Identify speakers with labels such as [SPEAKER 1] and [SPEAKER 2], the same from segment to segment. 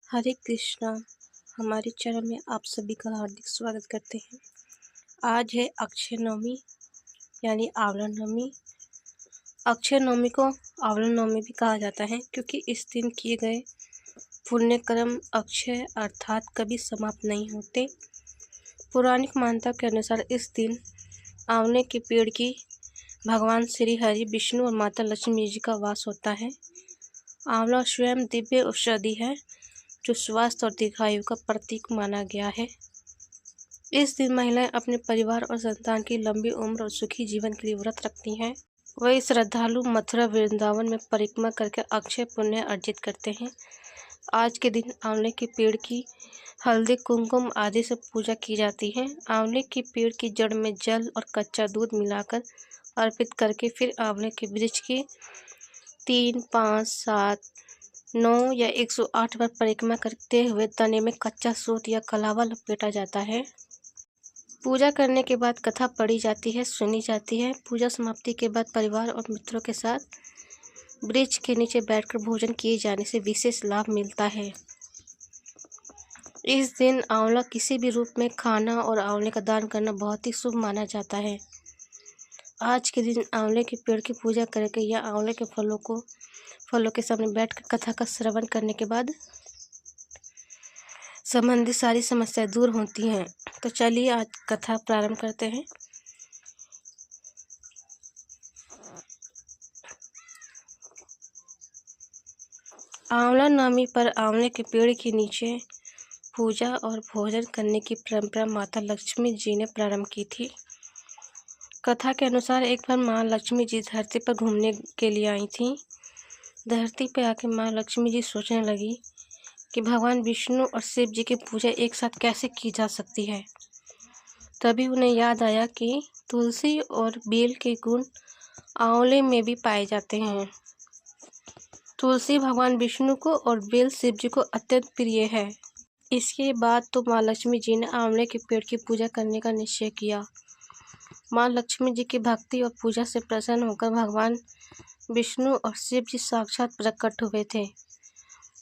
[SPEAKER 1] हरे कृष्णा। हमारे चैनल में आप सभी का हार्दिक स्वागत करते हैं। आज है अक्षय नवमी यानी आंवला नवमी। अक्षय नवमी को आंवला नवमी भी कहा जाता है क्योंकि इस दिन किए गए पुण्य कर्म अक्षय अर्थात कभी समाप्त नहीं होते। पौराणिक मान्यता के अनुसार इस दिन आंवले के पेड़ की भगवान श्री हरि विष्णु और माता लक्ष्मी जी का वास होता है। आंवला स्वयं दिव्य औषधि है जो स्वास्थ्य और दीर्घायु का प्रतीक माना गया है। इस दिन महिलाएं अपने परिवार और संतान की लंबी उम्र और सुखी जीवन के लिए व्रत रखती हैं। वही श्रद्धालु मथुरा वृंदावन में परिक्रमा करके अक्षय पुण्य अर्जित करते हैं। आज के दिन आंवले के पेड़ की हल्दी कुमकुम आदि से पूजा की जाती है। आंवले के पेड़ की जड़ में जल और कच्चा दूध मिलाकर अर्पित करके फिर आंवले के वृक्ष के 3, 5, 7, 9 या 108 बार परिक्रमा करते हुए तने में कच्चा सूत या कलावा लपेटा जाता है। पूजा करने के बाद कथा पढ़ी जाती है, सुनी जाती है। पूजा समाप्ति के बाद परिवार और मित्रों के साथ वृक्ष के नीचे बैठकर भोजन किए जाने से विशेष लाभ मिलता है। इस दिन आंवला किसी भी रूप में खाना और आंवले का दान करना बहुत ही शुभ माना जाता है। आज के दिन आंवले के पेड़ की पूजा करके या आंवले के फलों के सामने बैठकर कथा का श्रवण करने के बाद संबंधित सारी समस्याएं दूर होती हैं। तो चलिए आज कथा प्रारंभ करते हैं। आंवला नवमी पर आंवले के पेड़ के नीचे पूजा और भोजन करने की परंपरा माता लक्ष्मी जी ने प्रारंभ की थी। कथा के अनुसार एक बार माँ लक्ष्मी जी धरती पर घूमने के लिए आई थीं। धरती पर आकर माँ लक्ष्मी जी सोचने लगी कि भगवान विष्णु और शिव जी की पूजा एक साथ कैसे की जा सकती है। तभी उन्हें याद आया कि तुलसी और बेल के गुण आंवले में भी पाए जाते हैं। तुलसी भगवान विष्णु को और बेल शिव जी को अत्यंत प्रिय है। इसके बाद तो माँ लक्ष्मी जी ने आंवले के पेड़ की पूजा करने का निश्चय किया। माँ लक्ष्मी जी की भक्ति और पूजा से प्रसन्न होकर भगवान विष्णु और शिव जी साक्षात प्रकट हुए थे।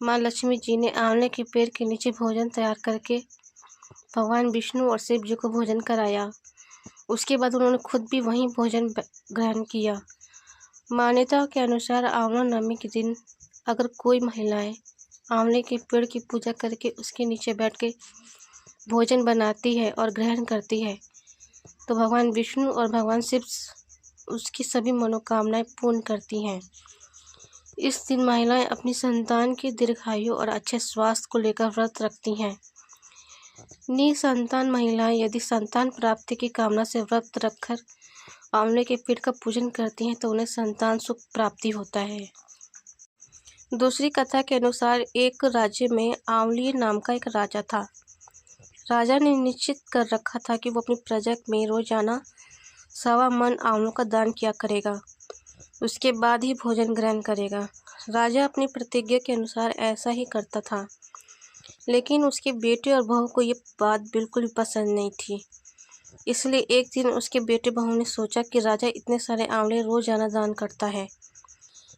[SPEAKER 1] माँ लक्ष्मी जी ने आंवले के पेड़ के नीचे भोजन तैयार करके भगवान विष्णु और शिव जी को भोजन कराया। उसके बाद उन्होंने खुद भी वहीं भोजन ग्रहण किया। मान्यता के अनुसार आंवला नवमी के दिन अगर कोई महिलाएं आंवले के पेड़ की पूजा करके उसके नीचे बैठ के भोजन बनाती है और ग्रहण करती है तो भगवान विष्णु और भगवान शिव उसकी सभी मनोकामनाएं पूर्ण करती हैं। इस दिन महिलाएं अपनी संतान की दीर्घायु और अच्छे स्वास्थ्य को लेकर व्रत रखती हैं। निसंतान महिलाएं यदि संतान प्राप्ति की कामना से व्रत रखकर आंवले के पेड़ का पूजन करती हैं तो उन्हें संतान सुख प्राप्ति होता है। दूसरी कथा के अनुसार एक राज्य में आंवली नाम का एक राजा था। राजा ने निश्चित कर रखा था कि वो अपनी प्रजा में रोजाना 1.25 मन आंवलों का दान किया करेगा। उसके बाद ही भोजन ग्रहण करेगा। राजा अपनी प्रतिज्ञा के अनुसार ऐसा ही करता था, लेकिन उसके बेटे और बहू को ये बात बिल्कुल भी पसंद नहीं थी। इसलिए एक दिन उसके बेटे बहू ने सोचा कि राजा इतने सारे आंवले रोजाना दान करता है,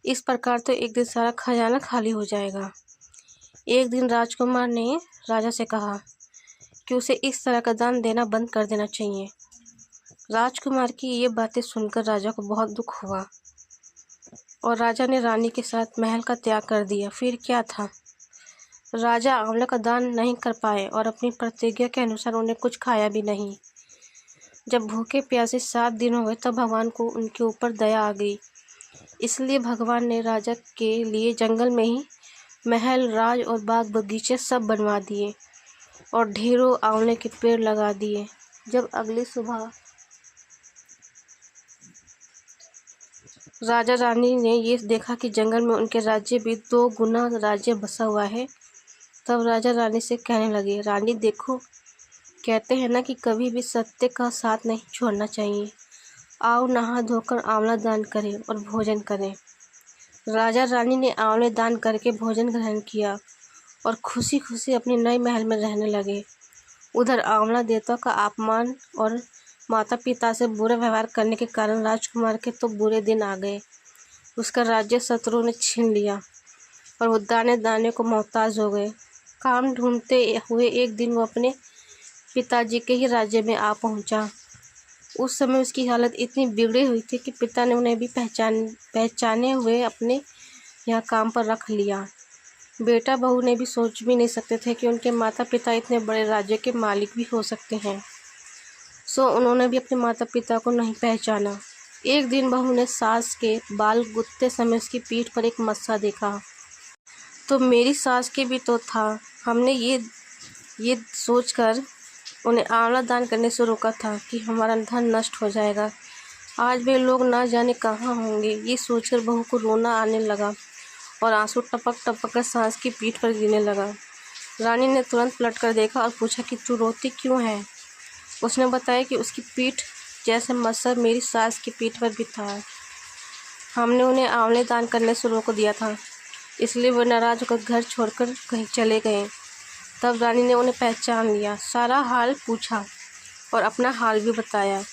[SPEAKER 1] इस प्रकार तो एक दिन सारा खजाना खाली हो जाएगा। एक दिन राजकुमार ने राजा से कहा कि उसे इस तरह का दान देना बंद कर देना चाहिए। राजकुमार की ये बातें सुनकर राजा को बहुत दुख हुआ और राजा ने रानी के साथ महल का त्याग कर दिया। फिर क्या था, राजा आंवले का दान नहीं कर पाए और अपनी प्रतिज्ञा के अनुसार उन्हें कुछ खाया भी नहीं। जब भूखे प्यासे 7 दिन हो गए तब भगवान को उनके ऊपर दया आ गई। इसलिए भगवान ने राजा के लिए जंगल में ही महल, राज और बाग बगीचे सब बनवा दिए और ढेरों आंवले के पेड़ लगा दिए। जब अगली सुबह राजा रानी ने ये देखा कि जंगल में उनके राज्य भी 2 गुना राज्य बसा हुआ है, तब राजा रानी से कहने लगे, रानी देखो, कहते हैं ना कि कभी भी सत्य का साथ नहीं छोड़ना चाहिए। आओ नहा धोकर आंवला दान करें और भोजन करें। राजा रानी ने आंवले दान करके भोजन ग्रहण किया और खुशी खुशी अपने नए महल में रहने लगे। उधर आंवला देवता का अपमान और माता पिता से बुरा व्यवहार करने के कारण राजकुमार के तो बुरे दिन आ गए। उसका राज्य शत्रुओं ने छीन लिया और वो दाने दाने को मोहताज हो गए। काम ढूंढते हुए एक दिन वो अपने पिताजी के ही राज्य में आ पहुंचा। उस समय उसकी हालत इतनी बिगड़ी हुई थी कि पिता ने उन्हें भी पहचाने हुए अपने यहाँ काम पर रख लिया। बेटा बहू ने भी सोच भी नहीं सकते थे कि उनके माता पिता इतने बड़े राज्य के मालिक भी हो सकते हैं। सो उन्होंने भी अपने माता पिता को नहीं पहचाना। एक दिन बहू ने सास के बाल गुथते समय उसकी पीठ पर एक मस्सा देखा। तो मेरी सास के भी तो था। हमने ये सोचकर उन्हें आंवला दान करने से रोका था कि हमारा धन नष्ट हो जाएगा। आज वे लोग ना जाने कहाँ होंगे। ये सोचकर बहू को रोना आने लगा और आंसू टपक टपक कर सास की पीठ पर गिरने लगा। रानी ने तुरंत पलट कर देखा और पूछा कि तू रोती क्यों है। उसने बताया कि उसकी पीठ जैसे मस्सा मेरी सास की पीठ पर भी था। हमने उन्हें आंवले दान करने से रोक दिया था, इसलिए वो नाराज होकर घर छोड़कर कहीं चले गए। तब रानी ने उन्हें पहचान लिया, सारा हाल पूछा और अपना हाल भी बताया।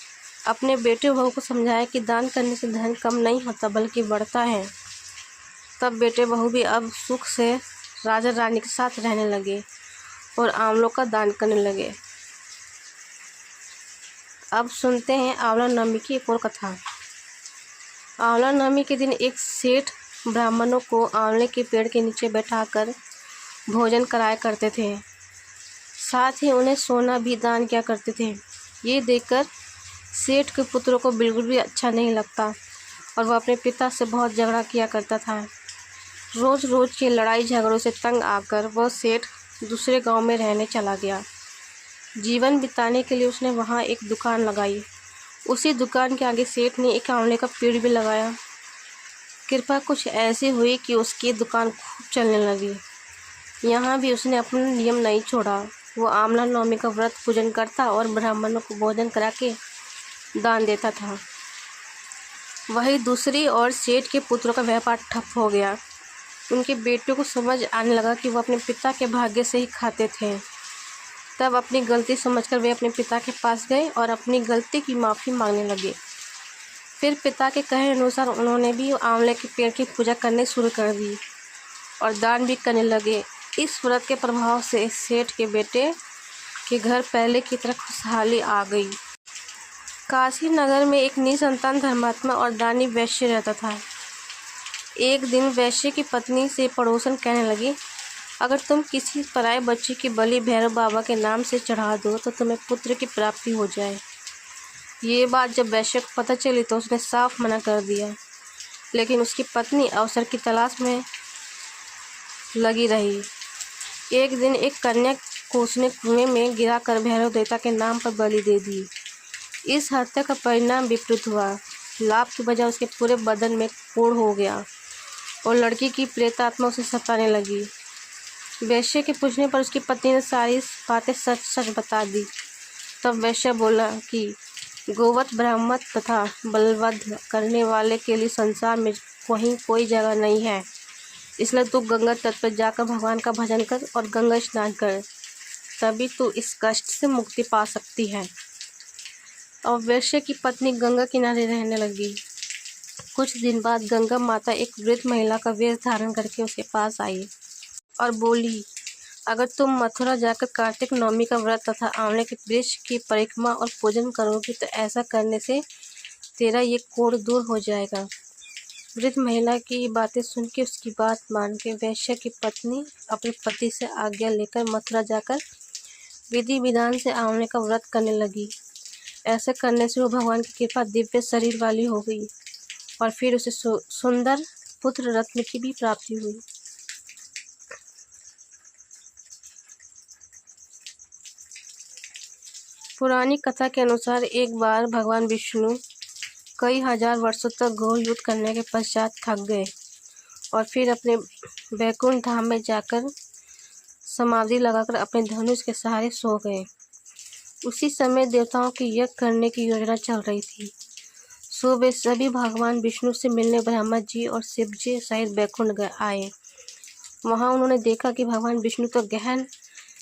[SPEAKER 1] अपने बेटे बहू को समझाया कि दान करने से धन कम नहीं होता बल्कि बढ़ता है। तब बेटे बहू भी अब सुख से राजा रानी के साथ रहने लगे और आंवलों का दान करने लगे। अब सुनते हैं आंवला नवमी की एक और कथा। आंवला नवमी के दिन एक सेठ ब्राह्मणों को आंवले के पेड़ के नीचे बैठाकर भोजन कराया करते थे। साथ ही उन्हें सोना भी दान किया करते थे। ये देखकर सेठ के पुत्रों को बिल्कुल भी अच्छा नहीं लगता और वह अपने पिता से बहुत झगड़ा किया करता था। रोज़ रोज़ के लड़ाई झगड़ों से तंग आकर वह सेठ दूसरे गांव में रहने चला गया। जीवन बिताने के लिए उसने वहां एक दुकान लगाई। उसी दुकान के आगे सेठ ने एक आंवले का पेड़ भी लगाया। कृपा कुछ ऐसी हुई कि उसकी दुकान खूब चलने लगी। यहाँ भी उसने अपना नियम नहीं छोड़ा। वो आंवला नवमी का व्रत पूजन करता और ब्राह्मणों को भोजन करा के दान देता था। वही दूसरी ओर सेठ के पुत्रों का व्यापार ठप हो गया। उनके बेटों को समझ आने लगा कि वो अपने पिता के भाग्य से ही खाते थे। तब अपनी गलती समझकर वे अपने पिता के पास गए और अपनी गलती की माफ़ी मांगने लगे। फिर पिता के कहे अनुसार उन्होंने भी आंवले के पेड़ की पूजा करनी शुरू कर दी और दान भी करने लगे। इस व्रत के प्रभाव से सेठ के बेटे के घर पहले की तरह खुशहाली आ गई। काशी नगर में एक निसंतान धर्मात्मा और दानी वैश्य रहता था। एक दिन वैश्य की पत्नी से पड़ोसन कहने लगी, अगर तुम किसी पराये बच्चे की बलि भैरव बाबा के नाम से चढ़ा दो तो तुम्हें पुत्र की प्राप्ति हो जाए। ये बात जब वैश्य को पता चली तो उसने साफ मना कर दिया, लेकिन उसकी पत्नी अवसर की तलाश में लगी रही। एक दिन एक कन्या को उसने कुएं में गिराकर भैरव देवता के नाम पर बलि दे दी। इस हत्या का परिणाम विपरीत हुआ। लाभ की बजाय उसके पूरे बदन में कोढ़ हो गया और लड़की की प्रेतात्मा उसे सताने लगी। वैश्य के पूछने पर उसकी पत्नी ने सारी बातें सच सच बता दी। तब वैश्य बोला कि गोवध ब्राह्मण तथा बलवध करने वाले के लिए संसार में कहीं कोई जगह नहीं है, इसलिए तू गंगा तट पर जाकर भगवान का भजन कर और गंगा स्नान कर, तभी तू इस कष्ट से मुक्ति पा सकती है। और वैश्य की पत्नी गंगा किनारे रहने लगी। कुछ दिन बाद गंगा माता एक वृद्ध महिला का वेश धारण करके उसके पास आई और बोली, अगर तुम मथुरा जाकर कार्तिक नवमी का व्रत तथा आंवले के वृक्ष की परिक्रमा और पूजन करोगी तो ऐसा करने से तेरा ये कोढ़ दूर हो जाएगा। वृद्ध महिला की बातें सुन के उसकी बात मान के वैश्य की पत्नी अपने पति से आज्ञा लेकर मथुरा जाकर विधि विधान से आंवले का व्रत करने लगी। ऐसे करने से वो भगवान की कृपा दिव्य शरीर वाली हो गई और फिर उसे सुंदर पुत्र रत्न की भी प्राप्ति हुई। पुरानी कथा के अनुसार एक बार भगवान विष्णु कई हजार वर्षों तक घोर युद्ध करने के पश्चात थक गए और फिर अपने वैकुंठ धाम में जाकर समाधि लगाकर अपने धनुष के सहारे सो गए। उसी समय देवताओं की यज्ञ करने की योजना चल रही थी। सो वे सभी भगवान विष्णु से मिलने ब्रह्मा जी और शिव जी सहित वैकुंठ आए। वहां उन्होंने देखा कि भगवान विष्णु तो गहन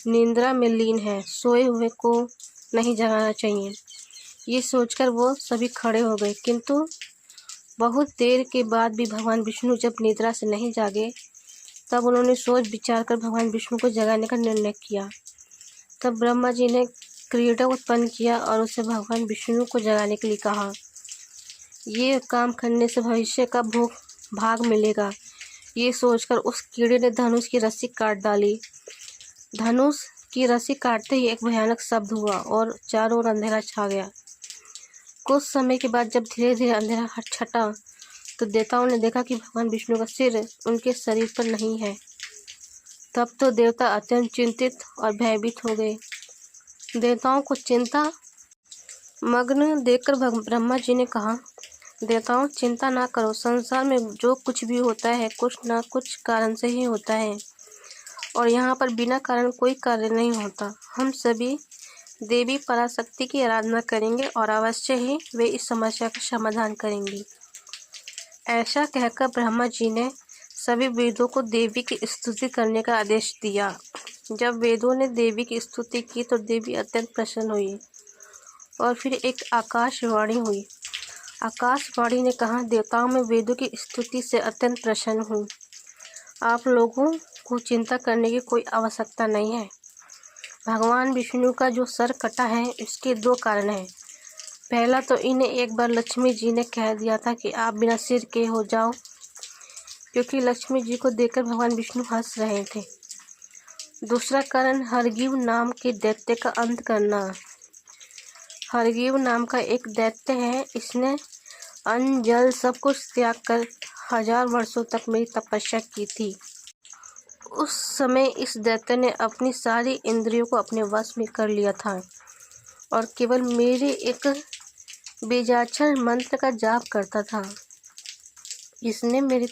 [SPEAKER 1] निद्रा में लीन है, सोए हुए को नहीं जगाना चाहिए। ये सोचकर वो सभी खड़े हो गए, किंतु बहुत देर के बाद भी भगवान विष्णु जब निद्रा से नहीं जागे तब उन्होंने सोच विचार कर भगवान विष्णु को जगाने का निर्णय किया। तब ब्रह्मा जी ने क्रीड़ा उत्पन्न किया और उसे भगवान विष्णु को जगाने के लिए कहा। ये काम करने से भविष्य का भाग मिलेगा। ये सोचकर उस कीड़े ने धनुष की रस्सी काट डाली। धनुष की रस्सी काटते ही एक भयानक शब्द हुआ और चारों ओर अंधेरा छा गया। कुछ समय के बाद जब धीरे धीरे अंधेरा छटा तो देवताओं ने देखा कि भगवान विष्णु का सिर उनके शरीर पर नहीं है। तब तो देवता अत्यंत चिंतित और भयभीत हो गए। देवताओं को चिंता मग्न देखकर ब्रह्मा जी ने कहा, देवताओं चिंता ना करो, संसार में जो कुछ भी होता है कुछ ना कुछ कारण से ही होता है और यहाँ पर बिना कारण कोई कार्य नहीं होता। हम सभी देवी पराशक्ति की आराधना करेंगे और अवश्य ही वे इस समस्या का समाधान करेंगी। ऐसा कहकर ब्रह्मा जी ने सभी वेदों को देवी की स्तुति करने का आदेश दिया। जब वेदों ने देवी की स्तुति की तो देवी अत्यंत प्रसन्न हुई और फिर एक आकाशवाणी हुई। आकाशवाणी ने कहा, देवताओं में वेदों की स्तुति से अत्यंत प्रसन्न हूँ। आप लोगों को चिंता करने की कोई आवश्यकता नहीं है। भगवान विष्णु का जो सर कटा है इसके दो कारण हैं। पहला तो इन्हें एक बार लक्ष्मी जी ने कह दिया था कि आप बिना सिर के हो जाओ, क्योंकि लक्ष्मी जी को देखकर भगवान विष्णु हंस रहे थे। दूसरा कारण हरग्रीव नाम के दैत्य का अंत करना। हरग्रीव नाम का एक दैत्य है, इसने अन्न जल सब कुछ त्याग कर 1000 वर्षों तक मेरी तपस्या की थी। उस समय इस दैत्य ने अपनी सारी इंद्रियों को अपने वश में कर लिया था और केवल मेरे एक बीजाक्षर मंत्र का जाप करता था। इसने मेरे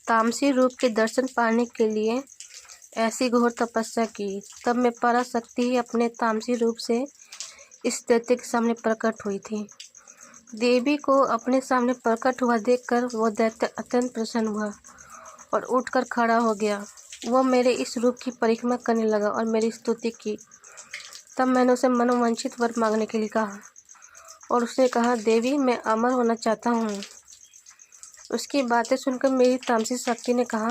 [SPEAKER 1] तामसी रूप के दर्शन पाने के लिए ऐसी घोर तपस्या की। तब मैं पराशक्ति ही अपने तामसी रूप से इस दैत्य के सामने प्रकट हुई थी। देवी को अपने सामने प्रकट हुआ देखकर वो दैत्य अत्यंत प्रसन्न हुआ और उठकर खड़ा हो गया। वो मेरे इस रूप की परिक्रमा करने लगा और मेरी स्तुति की। तब मैंने उसे मनोवांछित वर मांगने के लिए कहा और उसने कहा, देवी मैं अमर होना चाहता हूँ। उसकी बातें सुनकर मेरी तामसी शक्ति ने कहा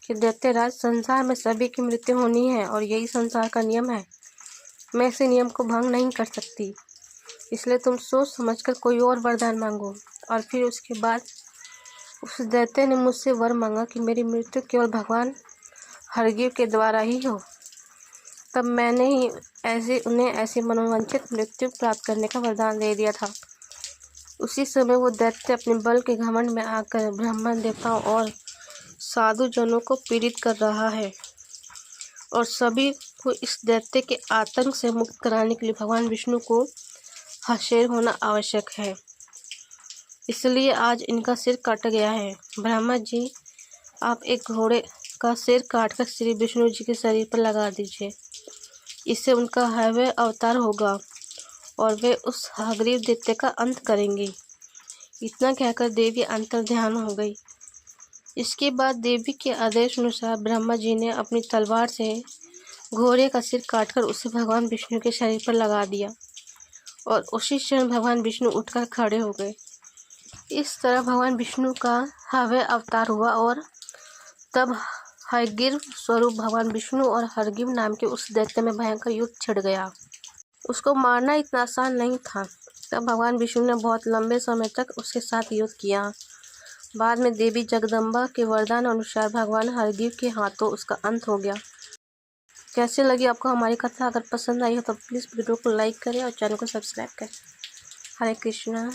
[SPEAKER 1] कि दैत्यराज, संसार में सभी की मृत्यु होनी है और यही संसार का नियम है। मैं इस नियम को भंग नहीं कर सकती, इसलिए तुम सोच समझकर कोई और वरदान मांगो। और फिर उसके बाद उस दैत्य ने मुझसे वर मांगा कि मेरी मृत्यु केवल भगवान हरग्रीव के द्वारा ही हो। तब मैंने ही उन्हें ऐसी मनोवांछित मृत्यु प्राप्त करने का वरदान दे दिया था। उसी समय वो दैत्य अपने बल के घमंड में आकर ब्राह्मण देवताओं और साधु जनों को पीड़ित कर रहा है और सभी को इस दैत्य के आतंक से मुक्त कराने के लिए भगवान विष्णु को हाजिर होना आवश्यक है। इसलिए आज इनका सिर काटा गया है। ब्रह्मा जी, आप एक घोड़े का सिर काटकर श्री विष्णु जी के शरीर पर लगा दीजिए। इससे उनका हव्य अवतार होगा और वे उस हरग्रीव दैत्य का अंत करेंगे। इतना कहकर देवी अंतर्ध्यान हो गई। इसके बाद देवी के आदेश अनुसार ब्रह्मा जी ने अपनी तलवार से घोड़े का सिर काटकर उसे भगवान विष्णु के शरीर पर लगा दिया और उसी क्षण भगवान विष्णु उठकर खड़े हो गए। इस तरह भगवान विष्णु का हव्य अवतार हुआ और तब हयग्रीव स्वरूप भगवान विष्णु और हरग्रीव नाम के उस दैत्य में भयंकर युद्ध छिड़ गया। उसको मारना इतना आसान नहीं था। तब भगवान विष्णु ने बहुत लंबे समय तक उसके साथ युद्ध किया। बाद में देवी जगदम्बा के वरदान अनुसार भगवान हरग्रीव के हाथों उसका अंत हो गया। कैसे लगी आपको हमारी कथा? अगर पसंद आई हो तो प्लीज़ वीडियो को लाइक करें और चैनल को सब्सक्राइब करें। हरे कृष्णा।